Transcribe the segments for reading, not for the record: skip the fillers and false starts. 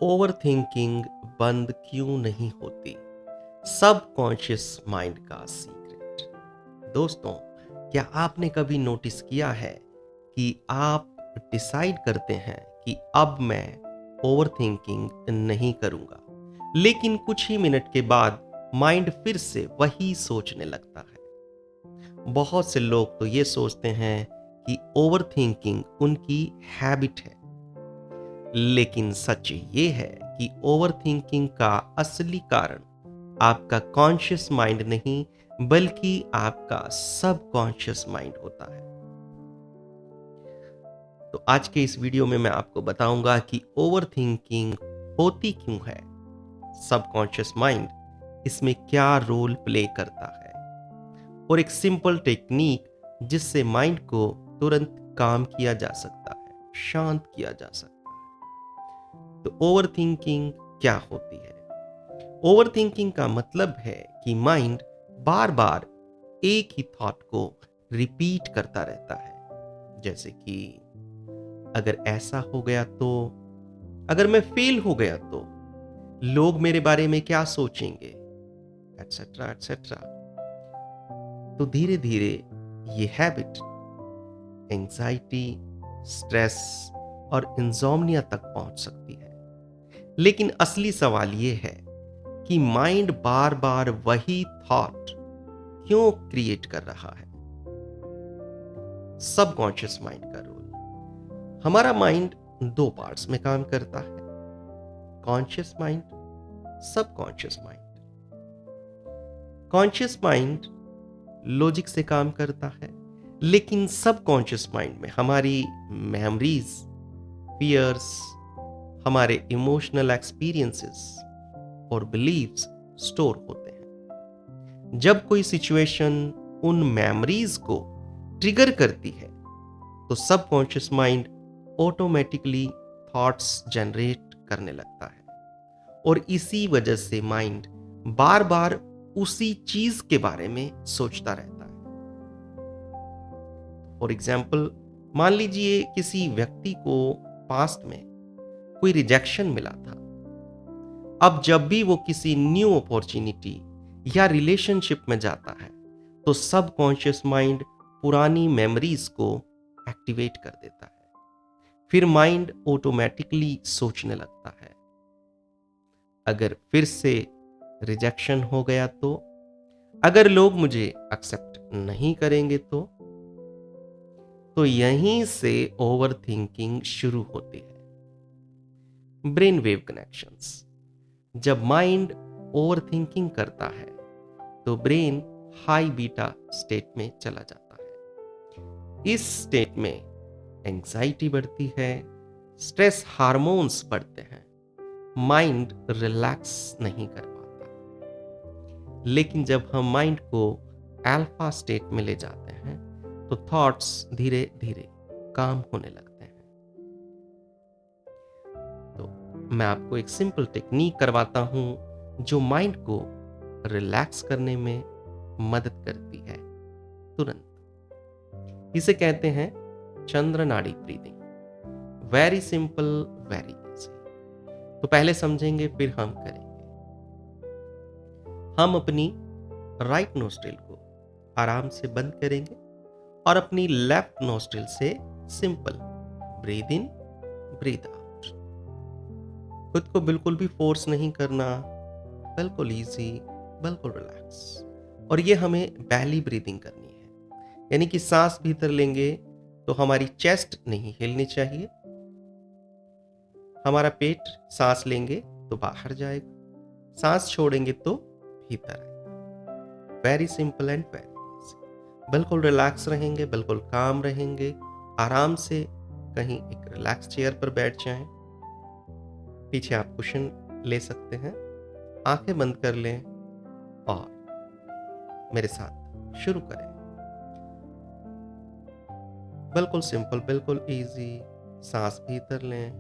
Overthinking बंद क्यों नहीं होती? सबकॉन्शियस माइंड का सीक्रेट। दोस्तों, क्या आपने कभी नोटिस किया है कि आप डिसाइड करते हैं कि अब मैं ओवरथिंकिंग नहीं करूंगा, लेकिन कुछ ही मिनट के बाद माइंड फिर से वही सोचने लगता है। बहुत से लोग तो ये सोचते हैं कि ओवरथिंकिंग उनकी हैबिट है, लेकिन सच ये है कि ओवरथिंकिंग का असली कारण आपका कॉन्शियस माइंड नहीं, बल्कि आपका सबकॉन्शियस माइंड होता है। तो आज के इस वीडियो में मैं आपको बताऊंगा कि ओवरथिंकिंग होती क्यों है, सबकॉन्शियस माइंड इसमें क्या रोल प्ले करता है, और एक सिंपल टेक्निक जिससे माइंड को तुरंत काम किया जा सकता है, शांत किया जा सकता है। तो ओवरथिंकिंग क्या होती है? ओवरथिंकिंग का मतलब है कि माइंड बार बार एक ही थॉट को रिपीट करता रहता है। जैसे कि अगर ऐसा हो गया तो, अगर मैं फेल हो गया तो, लोग मेरे बारे में क्या सोचेंगे, एटसेट्रा एटसेट्रा। तो धीरे धीरे ये हैबिट एंजाइटी, स्ट्रेस और इंसोम्निया तक पहुंच सकती है। लेकिन असली सवाल ये है कि माइंड बार बार वही थॉट क्यों क्रिएट कर रहा है। सबकॉन्शियस माइंड का रोल। हमारा माइंड दो पार्ट्स में काम करता है, conscious mind, subconscious mind. Conscious mind logic से काम करता है, लेकिन सबकॉन्शियस माइंड में हमारी मेमोरीज, फियर्स, हमारे इमोशनल एक्सपीरियंसेस और बिलीव्स स्टोर होते हैं। जब कोई सिचुएशन उन मेमोरीज को ट्रिगर करती है, तो subconscious mind automatically thoughts generate करने लगता है, और इसी वजह से माइंड बार बार उसी चीज के बारे में सोचता रहता है। फॉर एग्जाम्पल, मान लीजिए किसी व्यक्ति को पास्ट में कोई रिजेक्शन मिला था। अब जब भी वो किसी न्यू अपॉर्चुनिटी या रिलेशनशिप में जाता है, तो सबकॉन्शियस माइंड पुरानी मेमोरीज को एक्टिवेट कर देता है। फिर माइंड ऑटोमेटिकली सोचने लगता है, अगर फिर से रिजेक्शन हो गया तो, अगर लोग मुझे एक्सेप्ट नहीं करेंगे तो यहीं से ओवरथिंकिंग शुरू होती है। Brain wave connections. जब माइंड ओवरथिंकिंग करता है, तो ब्रेन हाई बीटा स्टेट में चला जाता है। इस स्टेट में एंजाइटी बढ़ती है, स्ट्रेस हार्मोन्स बढ़ते हैं, माइंड रिलैक्स नहीं कर पाता। लेकिन जब हम माइंड को अल्फा स्टेट में ले जाते हैं, तो थॉट्स धीरे धीरे काम होने लगते हैं। तो मैं आपको एक सिंपल टेक्निक करवाता हूं जो माइंड को रिलैक्स करने में मदद करती है तुरंत। इसे कहते हैं चंद्र नाड़ी breathing. Very simple, very easy. तो पहले समझेंगे, फिर हम करेंगे। हम अपनी राइट नोस्ट्रिल को आराम से बंद करेंगे और अपनी लेफ्ट नोस्ट्रिल से simple breathe in, breathe out. खुद को बिल्कुल भी फोर्स नहीं करना, बिल्कुल इजी, बिल्कुल रिलैक्स। और ये हमें बेली ब्रीदिंग करनी है, यानी कि सांस भीतर लेंगे तो हमारी चेस्ट नहीं हिलनी चाहिए, हमारा पेट सांस लेंगे तो बाहर जाएगा, सांस छोड़ेंगे तो भीतर आएगा। Very simple and very easy. बिल्कुल रिलैक्स रहेंगे, बिल्कुल काम रहेंगे। आराम से कहीं एक रिलैक्स चेयर पर बैठ जाएं। पीछे आप कुशन ले सकते हैं, आंखें बंद कर लें और मेरे साथ शुरू करें। बिल्कुल सिंपल, बिल्कुल इजी। सांस भीतर लें,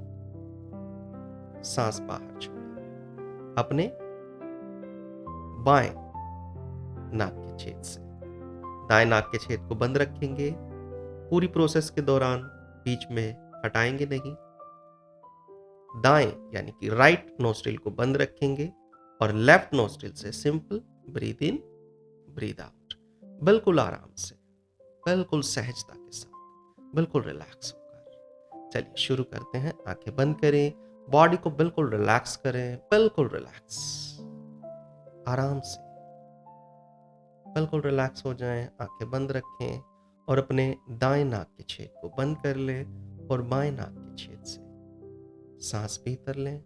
सांस बाहर छोड़ें अपने बाएं नाक के छेद से। दाएं नाक के छेद को बंद रखेंगे। पूरी प्रोसेस के दौरान बीच में हटाएंगे नहीं। दाएं यानी कि राइट नोस्ट्रिल को बंद रखेंगे और लेफ्ट नोस्ट्रिल से सिंपल ब्रीथ इन ब्रीथ आउट, बिल्कुल आराम से, बिल्कुल सहजता के साथ, बिल्कुल रिलैक्स होकर। चलिए शुरू करते हैं। आंखें बंद करें, बॉडी को बिल्कुल रिलैक्स करें, बिल्कुल रिलैक्स, आराम से बिल्कुल रिलैक्स हो जाएं। आंखें बंद रखें और अपने दाएं नाक के छेद को बंद कर लें और बाएं नाक के छेद से सांस भीतर लें,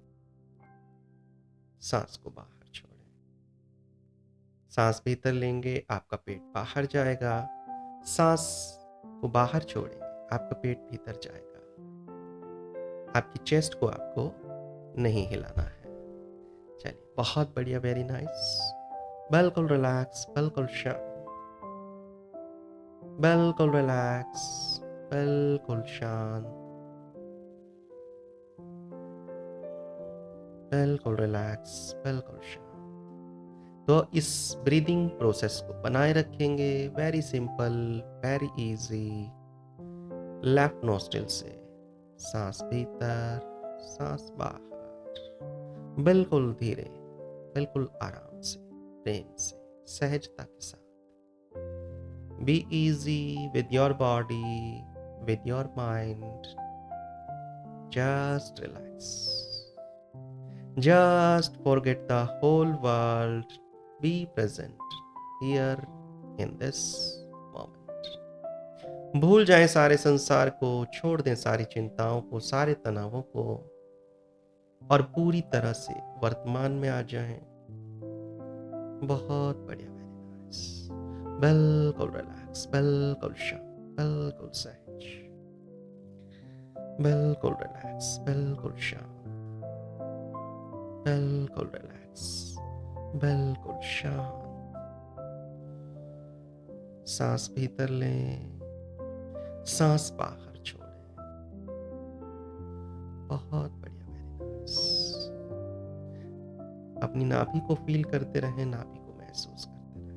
सांस को बाहर छोड़ें। सांस भीतर लेंगे, आपका पेट बाहर जाएगा। सांस को बाहर छोड़ेंगे, आपका पेट भीतर जाएगा। आपकी चेस्ट को आपको नहीं हिलाना है। चलिए, बहुत बढ़िया, वेरी नाइस। बिल्कुल रिलैक्स, बिल्कुल शांत, बिल्कुल रिलैक्स, बिल्कुल शांत, बिल्कुल रिलैक्स, बिल्कुल शांत। तो इस ब्रीदिंग प्रोसेस को बनाए रखेंगे। Very simple, very easy. Left nostril से सांस भीतर, सांस बाहर, बिल्कुल धीरे, बिल्कुल आराम से, प्रेम से, सहजता के साथ। Be easy with your body, with your mind. Just relax, just forget the whole world. Be present here in this moment. भूल जाएं सारे संसार को, छोड़ दें सारी चिंताओं को, सारे तनावों को, और पूरी तरह से वर्तमान में आ जाएं। बहुत बढ़िया, वेरी नाइस। बिल्कुल रिलैक्स, बिल्कुल शांत, बिल्कुल सहज, बिल्कुल रिलैक्स, बिल्कुल शांत, बिल्कुल रिलैक्स, बिल्कुल शांत। सांस भीतर लें, सांस बाहर छोड़ें। बहुत बढ़िया, वेरी नाइस। अपनी नाभि को फील करते रहें, नाभि को महसूस करते रहें।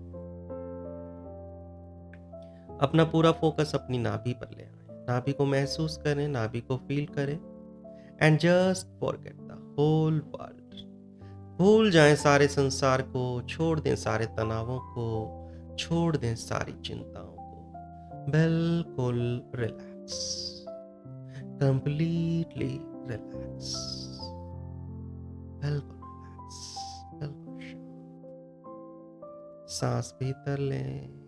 अपना पूरा फोकस अपनी नाभि पर ले आए। नाभि को महसूस करें, नाभि को फील करें, and just forget the whole world. भूल जाएं सारे संसार को, छोड़ दें सारे तनावों को, छोड़ दें सारी चिंताओं को। बिल्कुल रिलैक्स, कंप्लीटली रिलैक्स, बिल्कुल रिलैक्स, बिल्कुल शांत। सांस भीतर लें,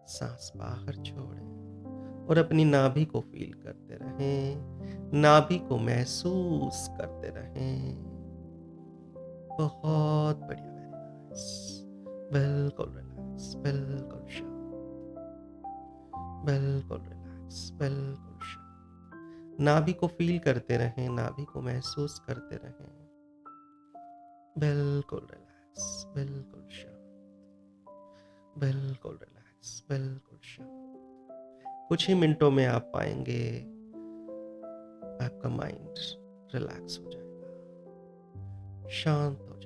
सांस बाहर छोड़ें और अपनी नाभि को फील करते रहें, नाभि को महसूस करते रहें। बहुत बढ़िया, वेरी नाइस। बिल्कुल रिलैक्स, बिल्कुल शांत, बिल्कुल रिलैक्स, बिल्कुल शांत। नाभि को फील करते रहें, नाभि को महसूस करते रहें। बिल्कुल रिलैक्स, बिल्कुल शांत, बिल्कुल रिलैक्स, बिल्कुल शांत। कुछ ही मिनटों में आप पाएंगे आपका माइंड रिलैक्स हो जाएगा, शांत हो जाएगा।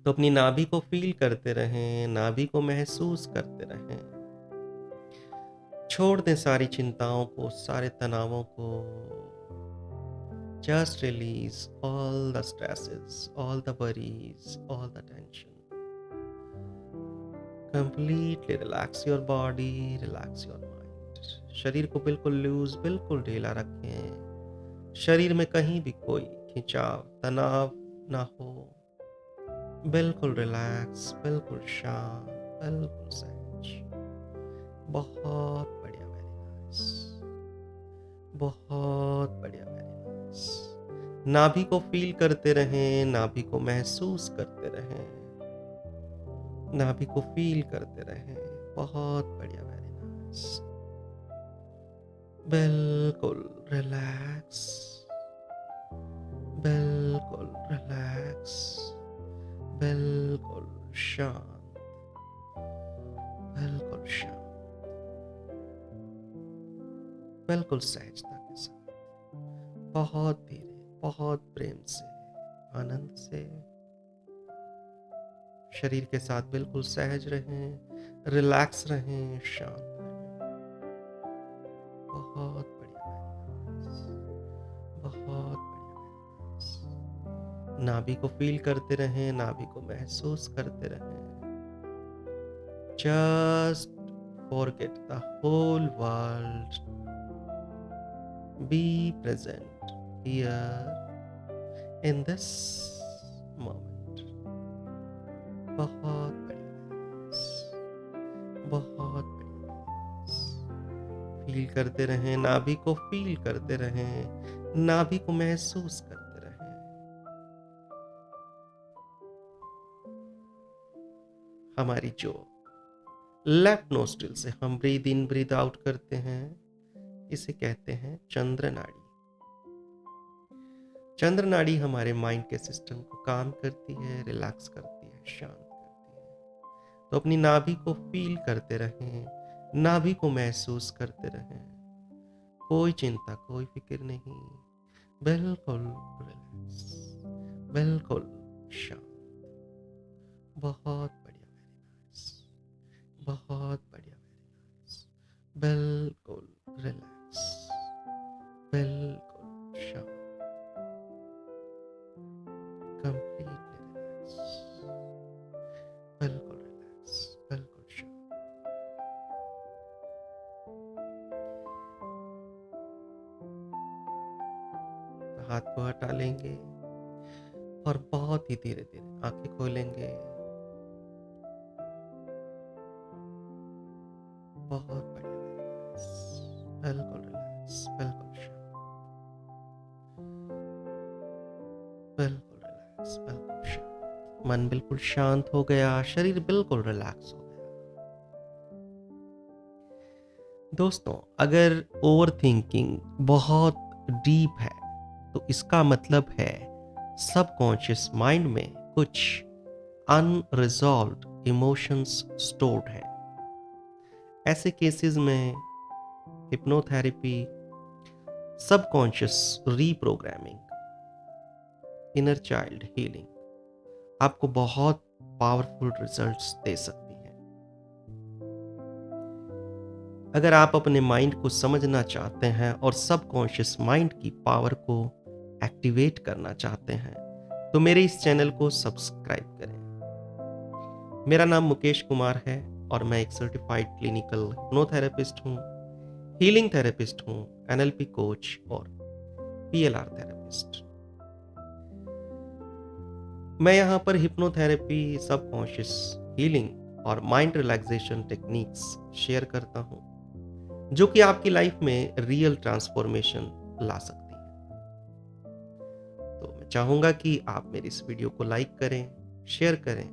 तो अपनी नाभि को फील करते रहें, नाभि को महसूस करते रहें। छोड़ दें सारी चिंताओं को, सारे तनावों को। Just release all the stresses, all the worries, all the tension. Completely relax your body, relax your mind. शरीर को बिल्कुल लूज, बिल्कुल ढीला रखें। शरीर में कहीं भी कोई खिंचाव, तनाव ना हो। बिल्कुल रिलैक्स, बिल्कुल शांत, बिल्कुल सहज। बहुत बढ़िया, वेरी नाइस। बहुत बढ़िया, वेरी नाइस। नाभि को फील करते रहें, नाभि को महसूस करते रहें, नाभि को फील करते रहें। बहुत बढ़िया, वेरी नाइस। बिल्कुल रिलैक्स, बिल्कुल रिलैक्स, बिल्कुल शांत, बिल्कुल शांत, बिल्कुल सहजता के साथ, बहुत धीरे, बहुत प्रेम से, आनंद से। शरीर के साथ बिल्कुल सहज रहें, रिलैक्स रहें, शांत रहें। बहुत बढ़िया। नाभि को फील करते रहें, नाभि को महसूस करते रहें। Just forget the whole world, be present here in this moment. बहुत बढ़िया, बहुत बढ़िया। फील करते रहें, नाभि को फील करते रहें, नाभि को महसूस करते रहें। हमारी जो लेफ्ट नोस्ट्रिल से हम ब्रीद इन ब्रीद आउट करते हैं, इसे कहते हैं चंद्र नाड़ी। चंद्र नाड़ी हमारे माइंड के सिस्टम को काम करती है, रिलैक्स करती है, शांत करती है। तो अपनी नाभि को फील करते रहें, नाभि को महसूस करते रहें। कोई चिंता, कोई फिक्र नहीं, बिल्कुल रिलैक्स, बिल्कुल शांत। बहुत बढ़िया, वेरी नाइस, बहुत बढ़िया, वेरी नाइस। बिल्कुल रिलैक्स, बिल्कुल शांत, कंप्लीटली रिलैक्स, बिल्कुल रिलैक्स, बिल्कुल शांत। हाथ को हटा लेंगे और बहुत ही धीरे धीरे आंखें खोलेंगे। बहुत बढ़िया, बिल्कुल रिलैक्स, बिल्कुल शांत, बिल्कुल रिलैक्स, बिल्कुल शांत। मन बिल्कुल शांत हो गया, शरीर बिल्कुल रिलैक्स हो गया। दोस्तों, अगर ओवर थिंकिंग बहुत डीप है तो इसका मतलब है सबकॉन्शियस माइंड में कुछ अनरिजॉल्व्ड इमोशंस स्टोर्ड हैं। ऐसे केसेस में hypnotherapy, subconscious reprogramming, inner child healing आपको बहुत पावरफुल रिजल्ट्स दे सकती है। अगर आप अपने माइंड को समझना चाहते हैं और सबकॉन्शियस माइंड की पावर को एक्टिवेट करना चाहते हैं तो मेरे इस चैनल को सब्सक्राइब करें। मेरा नाम मुकेश कुमार है और मैं एक सर्टिफाइड क्लिनिकल हिप्नोथेरेपिस्ट हूँ, हीलिंग थेरेपिस्ट हूँ, एनएलपी कोच और पीएलआर थेरेपिस्ट। मैं यहाँ पर हिप्नोथेरेपी, सबकॉन्शियस हीलिंग और माइंड रिलैक्सेशन टेक्निक्स शेयर करता हूँ जो कि आपकी लाइफ में रियल ट्रांसफॉर्मेशन ला सकती है। तो मैं चाहूंगा कि आप मेरी इस वीडियो को लाइक करें, शेयर करें